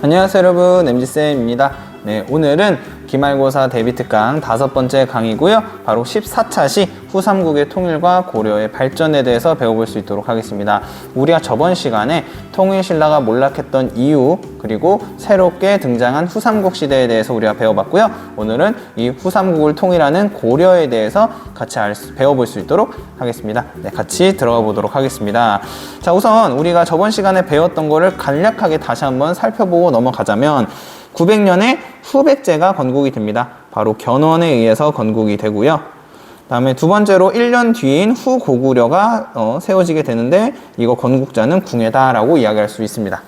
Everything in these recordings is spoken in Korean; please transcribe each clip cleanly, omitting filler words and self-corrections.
안녕하세요 여러분, MZ쌤입니다. 네, 오늘은 기말고사 대비특강 5번째 강의고요. 바로 14차시 후삼국의 통일과 고려의 발전에 대해서 배워볼 수 있도록 하겠습니다. 우리가 저번 시간에 통일신라가 몰락했던 이유, 그리고 새롭게 등장한 후삼국 시대에 대해서 우리가 배워봤고요. 오늘은 이 후삼국을 통일하는 고려에 대해서 같이 배워볼 수 있도록 하겠습니다. 네, 같이 들어가 보도록 하겠습니다. 자, 우선 우리가 저번 시간에 배웠던 거를 간략하게 다시 한번 살펴보고 넘어가자면 900년에 후백제가 건국이 됩니다. 바로 견훤에 의해서 건국이 되고요. 다음에 두 번째로 1년 뒤인 후고구려가 세워지게 되는데, 이거 건국자는 궁예다라고 이야기할 수 있습니다.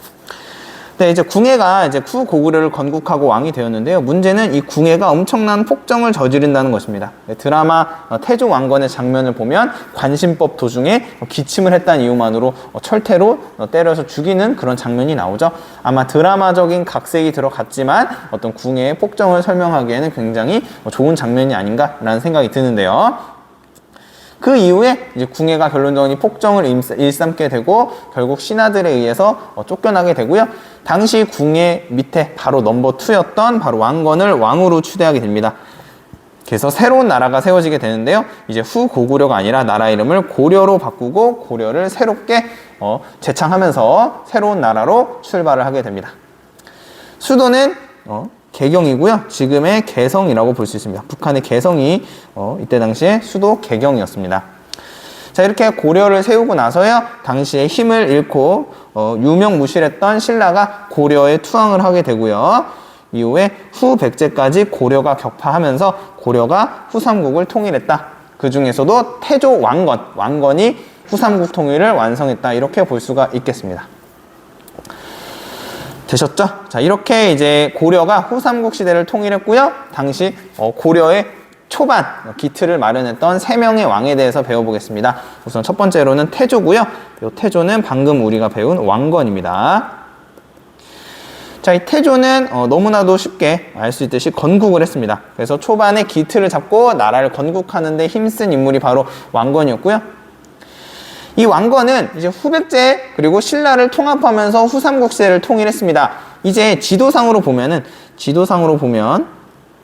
네, 이제 궁예가 이제 후고구려를 건국하고 왕이 되었는데요. 문제는 이 궁예가 엄청난 폭정을 저지른다는 것입니다. 네, 드라마 태조 왕건의 장면을 보면 관심법 도중에 기침을 했다는 이유만으로 철퇴로 때려서 죽이는 그런 장면이 나오죠. 아마 드라마적인 각색이 들어갔지만 어떤 궁예의 폭정을 설명하기에는 굉장히 좋은 장면이 아닌가라는 생각이 드는데요. 그 이후에 이제 궁예가 결론적으로 폭정을 일삼게 되고 결국 신하들에 의해서 쫓겨나게 되고요. 당시 궁예 밑에 바로 넘버 2였던 바로 왕건을 왕으로 추대하게 됩니다. 그래서 새로운 나라가 세워지게 되는데요. 이제 후고구려가 아니라 나라 이름을 고려로 바꾸고 고려를 새롭게 재창하면서 새로운 나라로 출발을 하게 됩니다. 수도는 개경이고요. 지금의 개성이라고 볼 수 있습니다. 북한의 개성이 이때 당시에 수도 개경이었습니다. 자, 이렇게 고려를 세우고 나서야 당시에 힘을 잃고 유명무실했던 신라가 고려에 투항을 하게 되고요. 이후에 후백제까지 고려가 격파하면서 고려가 후삼국을 통일했다. 그 중에서도 태조 왕건이 후삼국 통일을 완성했다. 이렇게 볼 수가 있겠습니다. 되셨죠? 자, 이렇게 이제 고려가 후삼국 시대를 통일했고요. 당시 고려의 초반 기틀을 마련했던 3명의 왕에 대해서 배워보겠습니다. 우선 첫 번째로는 태조고요. 이 태조는 방금 우리가 배운 왕건입니다. 자, 이 태조는 너무나도 쉽게 알 수 있듯이 건국을 했습니다. 그래서 초반에 기틀을 잡고 나라를 건국하는 데 힘쓴 인물이 바로 왕건이었고요. 이 왕건은 이제 후백제 그리고 신라를 통합하면서 후삼국 시대를 통일했습니다. 이제 지도상으로 보면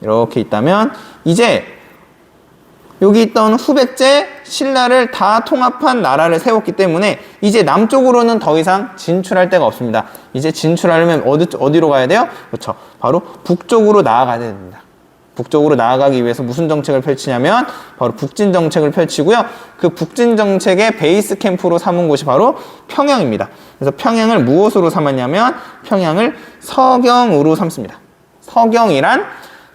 이렇게 있다면 이제 여기 있던 후백제, 신라를 다 통합한 나라를 세웠기 때문에 이제 남쪽으로는 더 이상 진출할 데가 없습니다. 이제 진출하려면 어디로 가야 돼요? 그렇죠. 바로 북쪽으로 나아가야 됩니다. 북쪽으로 나아가기 위해서 무슨 정책을 펼치냐면 바로 북진 정책을 펼치고요. 그 북진 정책의 베이스 캠프로 삼은 곳이 바로 평양입니다. 그래서 평양을 무엇으로 삼았냐면 평양을 서경으로 삼습니다. 서경이란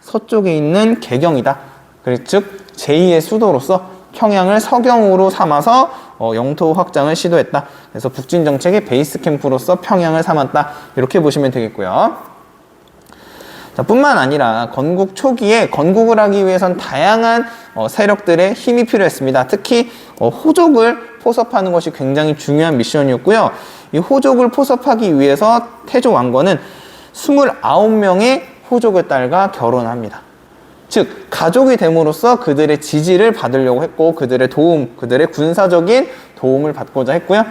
서쪽에 있는 개경이다. 즉 제2의 수도로서 평양을 서경으로 삼아서 영토 확장을 시도했다. 그래서 북진 정책의 베이스 캠프로서 평양을 삼았다. 이렇게 보시면 되겠고요. 자, 뿐만 아니라 건국 초기에 건국을 하기 위해선 다양한 세력들의 힘이 필요했습니다. 특히 호족을 포섭하는 것이 굉장히 중요한 미션이었고요. 이 호족을 포섭하기 위해서 태조 왕건은 29명의 호족의 딸과 결혼합니다. 즉 가족이 됨으로써 그들의 지지를 받으려고 했고 그들의 도움, 그들의 군사적인 도움을 받고자 했고요.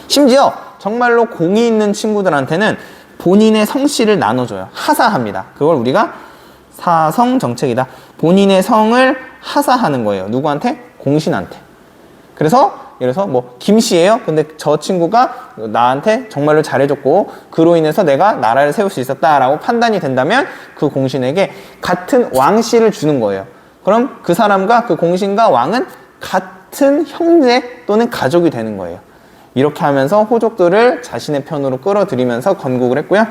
심지어 정말로 공이 있는 친구들한테는 본인의 성씨를 나눠줘요. 하사합니다. 그걸 우리가 사성정책이다. 본인의 성을 하사하는 거예요. 누구한테? 공신한테. 그래서 예를 들어서 뭐 김씨예요. 근데 저 친구가 나한테 정말로 잘해줬고 그로 인해서 내가 나라를 세울 수 있었다라고 판단이 된다면 그 공신에게 같은 왕씨를 주는 거예요. 그럼 그 사람과 그 공신과 왕은 같은 형제 또는 가족이 되는 거예요. 이렇게 하면서 호족들을 자신의 편으로 끌어들이면서 건국을 했고요.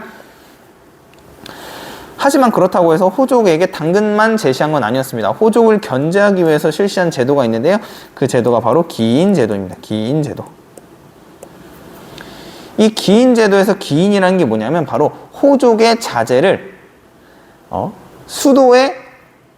하지만 그렇다고 해서 호족에게 당근만 제시한 건 아니었습니다. 호족을 견제하기 위해서 실시한 제도가 있는데요. 그 제도가 바로 기인제도입니다. 기인제도. 이 기인제도에서 기인이라는 게 뭐냐면 바로 호족의 자제를 수도에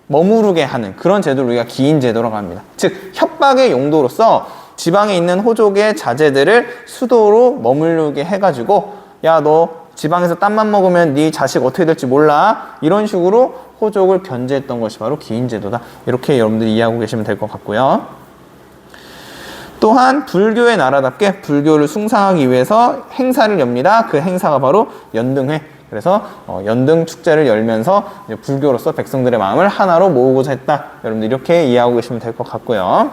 머무르게 하는 그런 제도를 우리가 기인제도라고 합니다. 즉 협박의 용도로서 지방에 있는 호족의 자제들을 수도로 머무르게 해가지고 야, 너 지방에서 땀만 먹으면 네 자식 어떻게 될지 몰라. 이런 식으로 호족을 견제했던 것이 바로 기인제도다. 이렇게 여러분들이 이해하고 계시면 될 것 같고요. 또한 불교의 나라답게 불교를 숭상하기 위해서 행사를 엽니다. 그 행사가 바로 연등회. 그래서 연등 축제를 열면서 이제 불교로서 백성들의 마음을 하나로 모으고자 했다. 여러분들 이렇게 이해하고 계시면 될 것 같고요.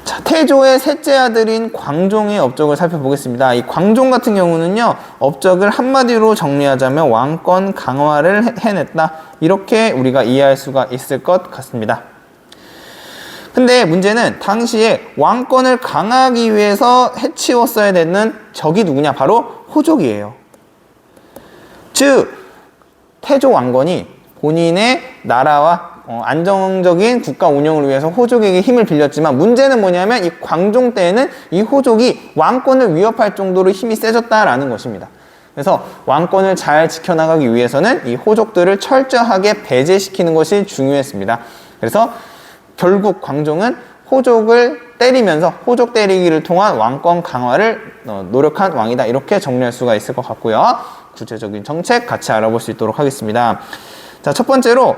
자, 태조의 셋째 아들인 광종의 업적을 살펴보겠습니다. 이 광종 같은 경우는요, 업적을 한마디로 정리하자면 왕권 강화를 해냈다. 이렇게 우리가 이해할 수가 있을 것 같습니다. 근데 문제는 당시에 왕권을 강화하기 위해서 해치웠어야 되는 적이 누구냐? 바로 호족이에요. 즉, 태조 왕건이 본인의 나라와 안정적인 국가 운영을 위해서 호족에게 힘을 빌렸지만 문제는 뭐냐면 이 광종 때에는 이 호족이 왕권을 위협할 정도로 힘이 세졌다라는 것입니다. 그래서 왕권을 잘 지켜나가기 위해서는 이 호족들을 철저하게 배제시키는 것이 중요했습니다. 그래서 결국 광종은 호족을 때리면서 호족 때리기를 통한 왕권 강화를 노력한 왕이다. 이렇게 정리할 수가 있을 것 같고요. 구체적인 정책 같이 알아볼 수 있도록 하겠습니다. 자, 첫 번째로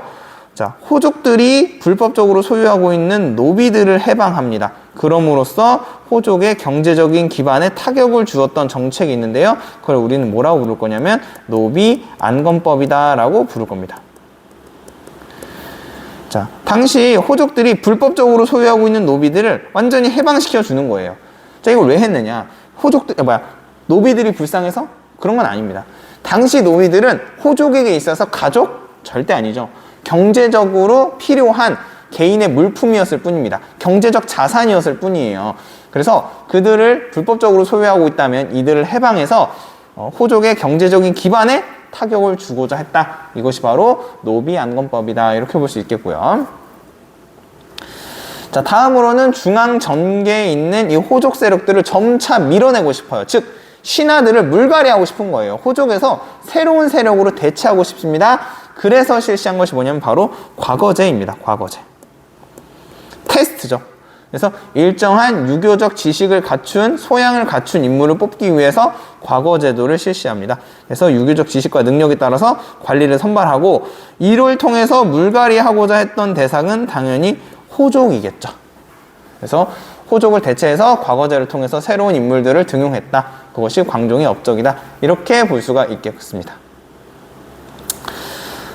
호족들이 불법적으로 소유하고 있는 노비들을 해방합니다. 그럼으로써 호족의 경제적인 기반에 타격을 주었던 정책이 있는데요. 그걸 우리는 뭐라고 부를 거냐면 노비 안건법이다 라고 부를 겁니다. 자, 당시 호족들이 불법적으로 소유하고 있는 노비들을 완전히 해방시켜 주는 거예요. 자, 이걸 왜 했느냐? 노비들이 불쌍해서? 그런 건 아닙니다. 당시 노비들은 호족에게 있어서 가족? 절대 아니죠. 경제적으로 필요한 개인의 물품이었을 뿐입니다. 경제적 자산이었을 뿐이에요. 그래서 그들을 불법적으로 소유하고 있다면 이들을 해방해서 호족의 경제적인 기반에 타격을 주고자 했다. 이것이 바로 노비안건법이다. 이렇게 볼 수 있겠고요. 자, 다음으로는 중앙 전계에 있는 이 호족 세력들을 점차 밀어내고 싶어요. 즉, 신하들을 물갈이하고 싶은 거예요. 호족에서 새로운 세력으로 대체하고 싶습니다. 그래서 실시한 것이 뭐냐면 바로 과거제입니다. 과거제. 테스트죠. 그래서 일정한 유교적 지식을 갖춘, 소양을 갖춘 인물을 뽑기 위해서 과거제도를 실시합니다. 그래서 유교적 지식과 능력에 따라서 관리를 선발하고 이를 통해서 물갈이하고자 했던 대상은 당연히 호족이겠죠. 그래서 호족을 대체해서 과거제를 통해서 새로운 인물들을 등용했다. 그것이 광종의 업적이다. 이렇게 볼 수가 있겠습니다.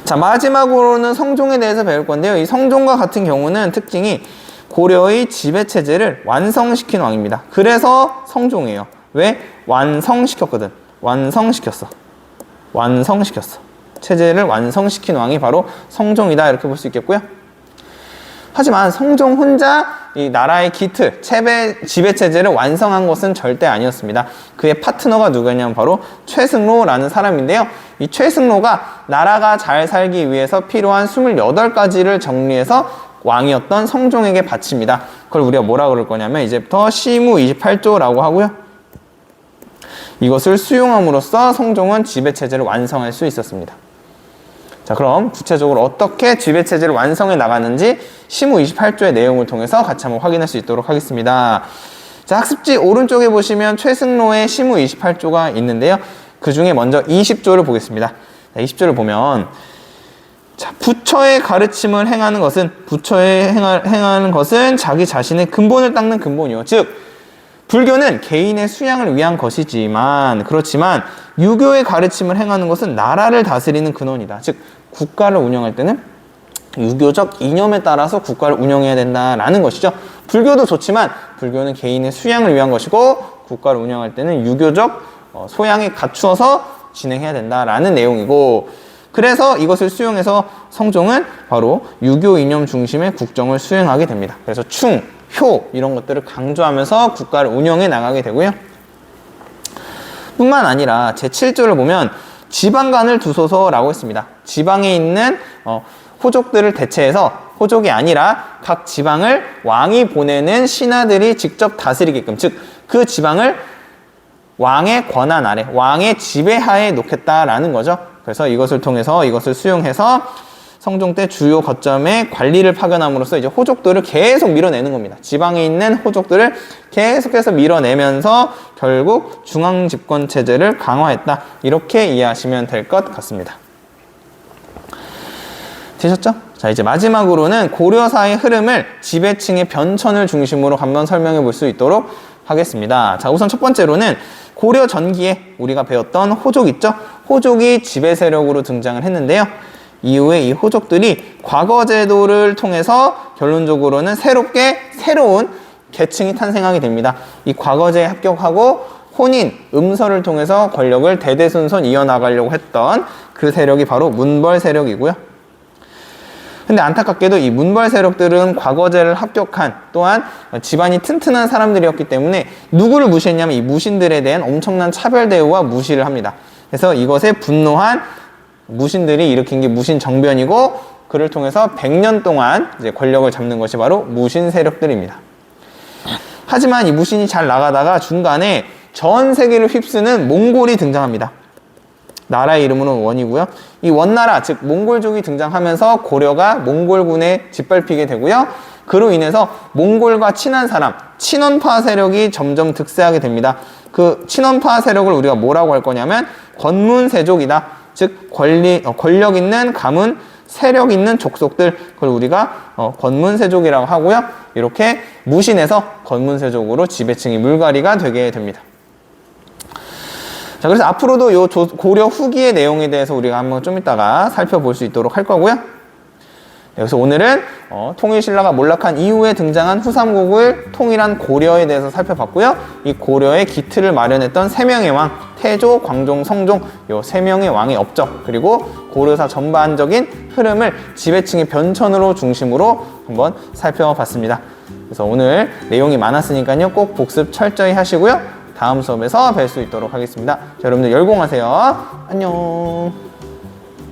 자, 마지막으로는 성종에 대해서 배울 건데요. 이 성종과 같은 경우는 특징이 고려의 지배체제를 완성시킨 왕입니다. 그래서 성종이에요. 왜? 완성시켰거든. 완성시켰어. 체제를 완성시킨 왕이 바로 성종이다. 이렇게 볼 수 있겠고요. 하지만 성종 혼자 이 나라의 기틀, 지배체제를 완성한 것은 절대 아니었습니다. 그의 파트너가 누구냐면 바로 최승로라는 사람인데요. 이 최승로가 나라가 잘 살기 위해서 필요한 28가지를 정리해서 왕이었던 성종에게 바칩니다. 그걸 우리가 뭐라 그럴 거냐면 이제부터 시무 28조라고 하고요. 이것을 수용함으로써 성종은 지배체제를 완성할 수 있었습니다. 자, 그럼 구체적으로 어떻게 지배체제를 완성해 나갔는지 시무 28조의 내용을 통해서 같이 한번 확인할 수 있도록 하겠습니다. 자, 학습지 오른쪽에 보시면 최승로의 시무 28조가 있는데요. 그 중에 먼저 20조를 보겠습니다. 자, 20조를 보면 자, 부처의 가르침을 행하는 것은 자기 자신의 근본을 닦는 근본이요. 즉, 불교는 개인의 수양을 위한 것이지만 그렇지만 유교의 가르침을 행하는 것은 나라를 다스리는 근원이다. 즉, 국가를 운영할 때는 유교적 이념에 따라서 국가를 운영해야 된다라는 것이죠. 불교도 좋지만 불교는 개인의 수양을 위한 것이고 국가를 운영할 때는 유교적 소양에 갖추어서 진행해야 된다라는 내용이고, 그래서 이것을 수용해서 성종은 바로 유교 이념 중심의 국정을 수행하게 됩니다. 그래서 충, 효 이런 것들을 강조하면서 국가를 운영해 나가게 되고요. 뿐만 아니라 제7조를 보면 지방간을 두소서라고 했습니다. 지방에 있는 호족들을 대체해서 호족이 아니라 각 지방을 왕이 보내는 신하들이 직접 다스리게끔, 즉 그 지방을 왕의 권한 아래, 왕의 지배하에 놓겠다라는 거죠. 그래서 이것을 통해서 이것을 수용해서 성종 때 주요 거점에 관리를 파견함으로써 이제 호족들을 계속 밀어내는 겁니다. 지방에 있는 호족들을 계속해서 밀어내면서 결국 중앙 집권 체제를 강화했다. 이렇게 이해하시면 될 것 같습니다. 되셨죠? 자, 이제 마지막으로는 고려사의 흐름을 지배층의 변천을 중심으로 한번 설명해 볼 수 있도록 하겠습니다. 자, 우선 첫 번째로는 고려 전기에 우리가 배웠던 호족 있죠? 호족이 지배 세력으로 등장을 했는데요. 이후에 이 호족들이 과거 제도를 통해서 결론적으로는 새로운 계층이 탄생하게 됩니다. 이 과거제에 합격하고 혼인, 음서를 통해서 권력을 대대손손 이어나가려고 했던 그 세력이 바로 문벌 세력이고요. 근데 안타깝게도 이 문벌 세력들은 과거제를 합격한 또한 집안이 튼튼한 사람들이었기 때문에 누구를 무시했냐면 이 무신들에 대한 엄청난 차별 대우와 무시를 합니다. 그래서 이것에 분노한 무신들이 일으킨 게 무신 정변이고 그를 통해서 100년 동안 이제 권력을 잡는 것이 바로 무신 세력들입니다. 하지만 이 무신이 잘 나가다가 중간에 전 세계를 휩쓰는 몽골이 등장합니다. 나라의 이름은 원이고요. 이 원나라, 즉 몽골족이 등장하면서 고려가 몽골군에 짓밟히게 되고요. 그로 인해서 몽골과 친한 사람, 친원파 세력이 점점 득세하게 됩니다. 그 친원파 세력을 우리가 뭐라고 할 거냐면 권문세족이다. 즉 권력 있는 가문, 세력 있는 족속들, 그걸 우리가 권문세족이라고 하고요. 이렇게 무신에서 권문세족으로 지배층이 물갈이가 되게 됩니다. 자, 그래서 앞으로도 이 고려 후기의 내용에 대해서 우리가 한번 좀 이따가 살펴볼 수 있도록 할 거고요. 그래서 오늘은 통일신라가 몰락한 이후에 등장한 후삼국을 통일한 고려에 대해서 살펴봤고요. 이 고려의 기틀을 마련했던 세 명의 왕, 태조, 광종, 성종, 이 세 명의 왕의 업적, 그리고 고려사 전반적인 흐름을 지배층의 변천으로 중심으로 한번 살펴봤습니다. 그래서 오늘 내용이 많았으니까요. 꼭 복습 철저히 하시고요. 다음 수업에서 뵐 수 있도록 하겠습니다. 자, 여러분들 열공하세요. 안녕.